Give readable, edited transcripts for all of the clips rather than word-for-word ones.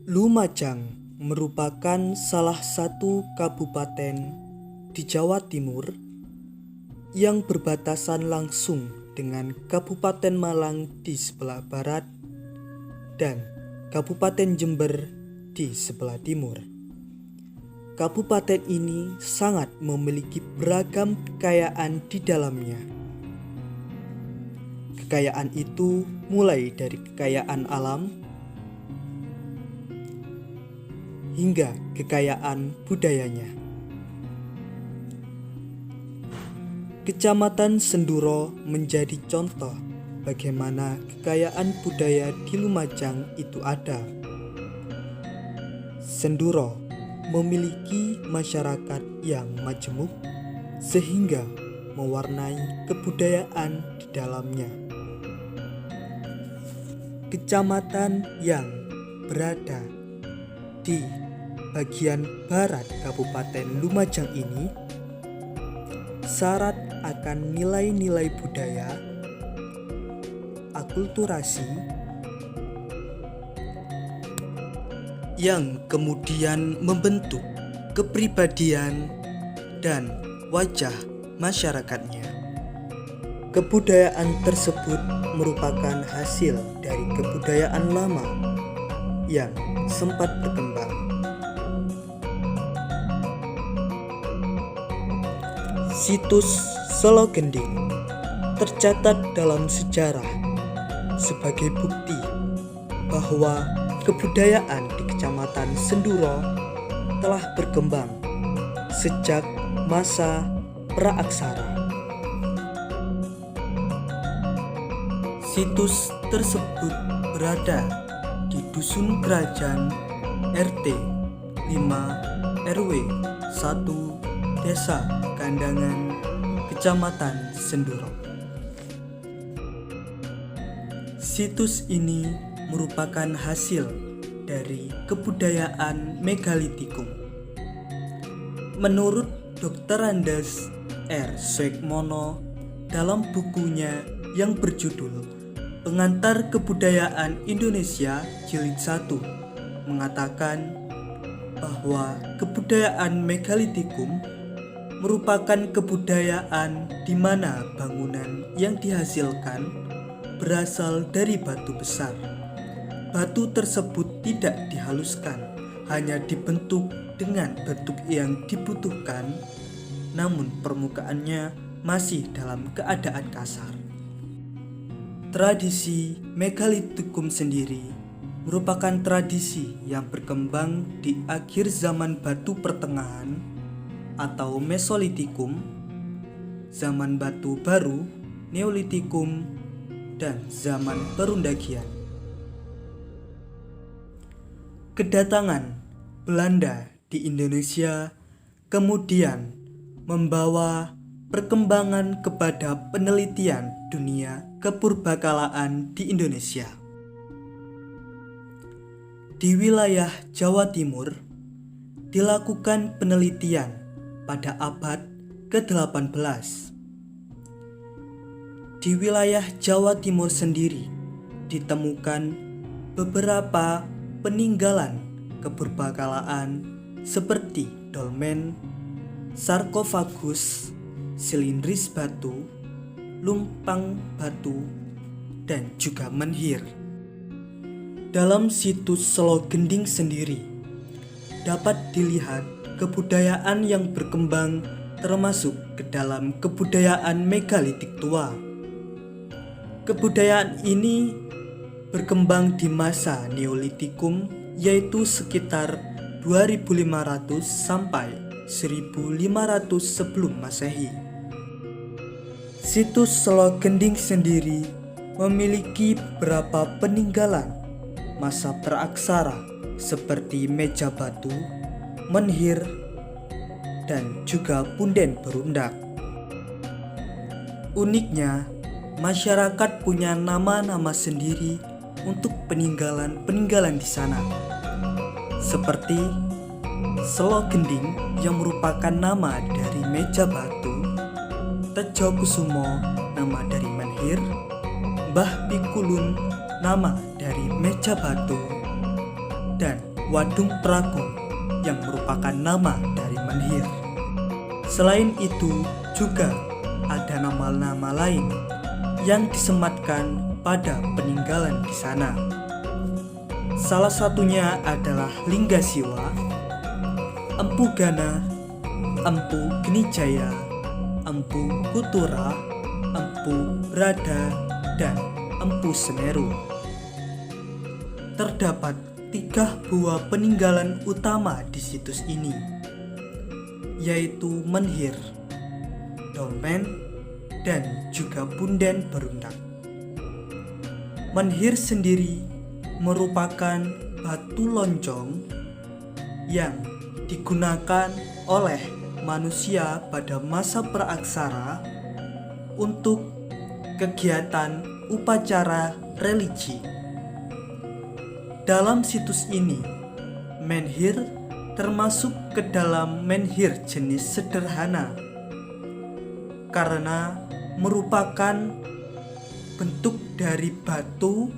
Lumajang merupakan salah satu kabupaten di Jawa Timur yang berbatasan langsung dengan Kabupaten Malang di sebelah barat dan Kabupaten Jember di sebelah timur. Kabupaten ini sangat memiliki beragam kekayaan di dalamnya. Kekayaan itu mulai dari kekayaan alam hingga kekayaan budayanya. Kecamatan Senduro menjadi contoh bagaimana kekayaan budaya di Lumajang itu ada. Senduro memiliki masyarakat yang majemuk sehingga mewarnai kebudayaan di dalamnya. Kecamatan yang berada di bagian barat Kabupaten Lumajang ini syarat akan nilai-nilai budaya, akulturasi yang kemudian membentuk kepribadian dan wajah masyarakatnya. Kebudayaan tersebut merupakan hasil dari kebudayaan lama yang sempat berkembang. Situs Solo Gending tercatat dalam sejarah sebagai bukti bahwa kebudayaan di Kecamatan Senduro telah berkembang sejak masa praaksara. Situs tersebut berada di Dusun Kerajaan RT 5 RW 1 Desa Kandangan, Kecamatan Senduro. Situs ini merupakan hasil dari kebudayaan megalitikum. Menurut Dr. Andes R. Soekmono dalam bukunya yang berjudul Pengantar Kebudayaan Indonesia Jilid 1 mengatakan bahwa kebudayaan megalitikum merupakan kebudayaan di mana bangunan yang dihasilkan berasal dari batu besar. Batu tersebut tidak dihaluskan, hanya dibentuk dengan bentuk yang dibutuhkan, namun permukaannya masih dalam keadaan kasar. Tradisi megalitikum sendiri merupakan tradisi yang berkembang di akhir zaman batu pertengahan atau Mesolitikum, zaman batu baru, Neolitikum, dan zaman Perundagian. Kedatangan Belanda di Indonesia kemudian membawa perkembangan kepada penelitian dunia kepurbakalaan di Indonesia. Di wilayah Jawa Timur dilakukan penelitian pada abad ke-18. Di wilayah Jawa Timur sendiri ditemukan beberapa peninggalan kepurbakalaan seperti dolmen, sarkofagus, silindris batu, lumpang batu, dan juga menhir. Dalam situs Solo Gending sendiri dapat dilihat kebudayaan yang berkembang termasuk ke dalam kebudayaan megalitik tua. Kebudayaan ini berkembang di masa Neolitikum, yaitu sekitar 2500 sampai 1500 sebelum Masehi. Situs Solo Gending sendiri memiliki beberapa peninggalan masa praaksara seperti meja batu, menhir, dan juga punden berundak. Uniknya, masyarakat punya nama-nama sendiri untuk peninggalan-peninggalan di sana. Seperti Solo Gending yang merupakan nama dari meja batu, Tejo Kusumo nama dari menhir, Mbah Pikulun nama dari meja batu, dan Wadung Pragung yang merupakan nama dari Menhir. Selain itu juga ada nama-nama lain yang disematkan pada peninggalan di sana. Salah satunya adalah Linggasiwa, Empu Gana, Empu Genijaya, Empu Kutura, Empu Brada, dan Empu Semeru. Terdapat 3 buah peninggalan utama di situs ini, yaitu Menhir, Dolmen, dan juga Punden Berundak. Menhir sendiri merupakan batu loncong yang digunakan oleh manusia pada masa praaksara untuk kegiatan upacara religi. Dalam situs ini, menhir termasuk ke dalam menhir jenis sederhana karena merupakan bentuk dari batu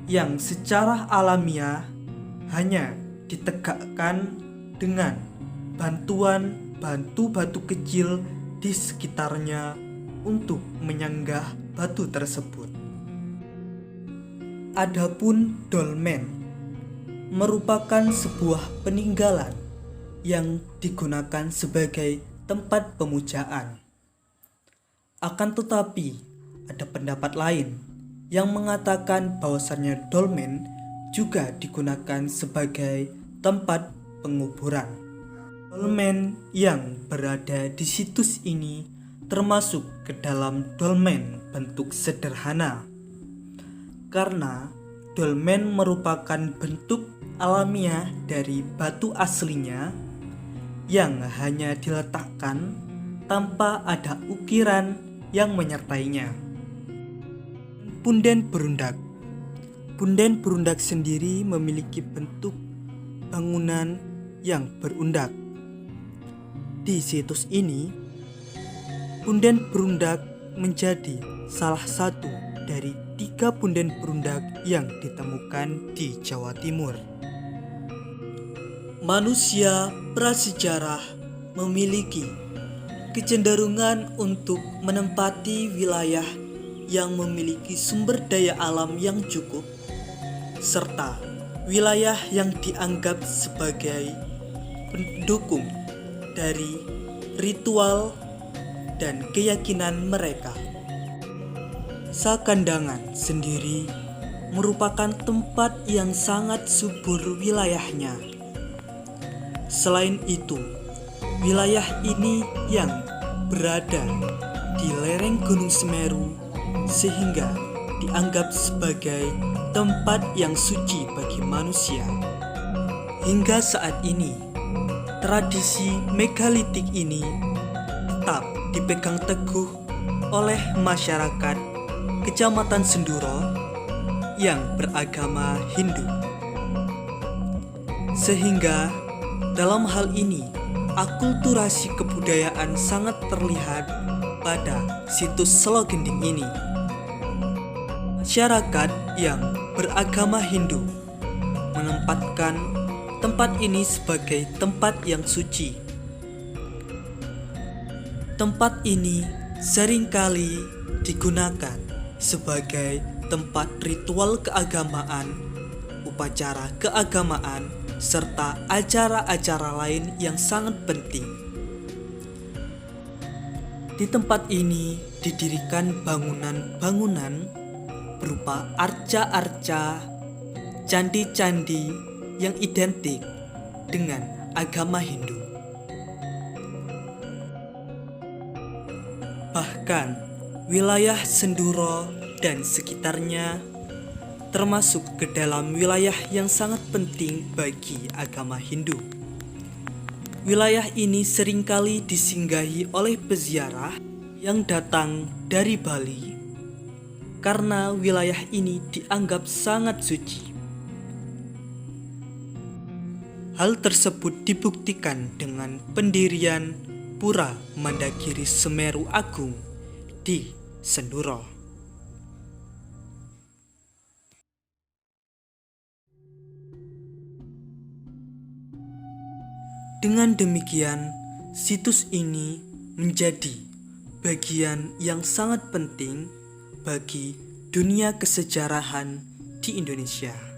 yang secara alamiah hanya ditegakkan dengan bantuan batu-batu kecil di sekitarnya untuk menyanggah batu tersebut. Adapun dolmen merupakan sebuah peninggalan yang digunakan sebagai tempat pemujaan. Akan tetapi, ada pendapat lain yang mengatakan bahwasannya dolmen juga digunakan sebagai tempat penguburan. Dolmen yang berada di situs ini termasuk ke dalam dolmen bentuk sederhana, karena dolmen merupakan bentuk alamiah dari batu aslinya yang hanya diletakkan tanpa ada ukiran yang menyertainya. Punden Berundak. Punden Berundak sendiri memiliki bentuk bangunan yang berundak. Di situs ini, Punden Berundak menjadi salah satu dari 3 punden berundak yang ditemukan di Jawa Timur. Manusia prasejarah memiliki kecenderungan untuk menempati wilayah yang memiliki sumber daya alam yang cukup, serta wilayah yang dianggap sebagai pendukung dari ritual dan keyakinan mereka. Sakandangan sendiri merupakan tempat yang sangat subur wilayahnya. Selain itu, wilayah ini yang berada di lereng Gunung Semeru sehingga dianggap sebagai tempat yang suci bagi manusia. Hingga saat ini, tradisi megalitik ini tetap dipegang teguh oleh masyarakat Kecamatan Senduro yang beragama Hindu. Sehingga dalam hal ini, akulturasi kebudayaan sangat terlihat pada situs Selogending ini. Masyarakat yang beragama Hindu menempatkan tempat ini sebagai tempat yang suci. Tempat ini seringkali digunakan sebagai tempat ritual keagamaan, upacara keagamaan, serta acara-acara lain yang sangat penting. Di tempat ini didirikan bangunan-bangunan berupa arca-arca, candi-candi yang identik dengan agama Hindu. Bahkan wilayah Senduro dan sekitarnya termasuk ke dalam wilayah yang sangat penting bagi agama Hindu. Wilayah ini seringkali disinggahi oleh peziarah yang datang dari Bali karena wilayah ini dianggap sangat suci. Hal tersebut dibuktikan dengan pendirian Pura Mandagiri Semeru Agung di Senduro. Dengan demikian, situs ini menjadi bagian yang sangat penting bagi dunia kesejarahan di Indonesia.